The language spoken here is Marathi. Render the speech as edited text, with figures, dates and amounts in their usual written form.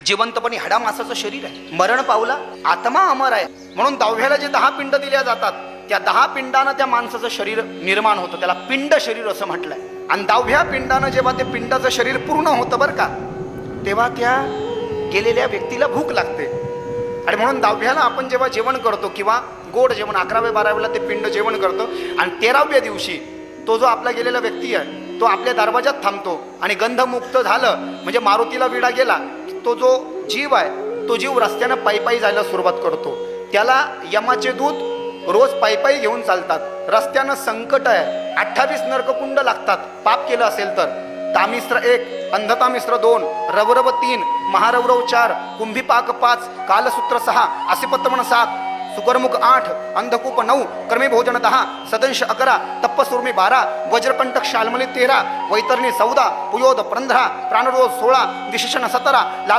जिवंतपणी हाडामासाचं शरीर आहे, मरण पावला आत्मा अमर आहे. म्हणून दहाव्याला जे 10 पिंड दिल्या जातात त्या 10 पिंडानं त्या माणसाचं शरीर निर्माण होतं, त्याला पिंड शरीर असं म्हटलंय. आणि 10व्या पिंडानं जेव्हा ते पिंडाचं शरीर पूर्ण होतं बरं का, तेव्हा त्या गेलेल्या व्यक्तीला भूक लागते. आणि म्हणून 10व्याला आपण जेव्हा जेवण करतो किंवा गोड जेवण 11व्या 12व्याला ते पिंड जेवण करतो आणि 13व्या दिवशी तो जो आपला गेलेला व्यक्ती आहे तो आपल्या दरवाजात थांबतो आणि गंधमुक्त झालं म्हणजे मारुतीला विडा गेला, तो जो जीव आहे तो जीव रस्त्यानं पायी जायला सुरुवात करतो. त्याला यमाचे दूत रोज पायी घेऊन चालतात. रस्त्यानं संकट आहे, 28 नरककुंड लागतात पाप केलं असेल तर. तामिश्र 1, अंधतामिश्र 2, रवरव 3, महारवरव 4, कुंभीपाक 5, कालसूत्र 6, असिपत्तमन 7, सुकर्मुख 8, अंधकूप 9, कर्मी भोजन 10, सदंश 11, तप्पसुर्मी 12, वज्रकंटक शालमली 13, वैतरणी 14, पुयोद 15, प्राणरोध 16, विशेषण 17, लाल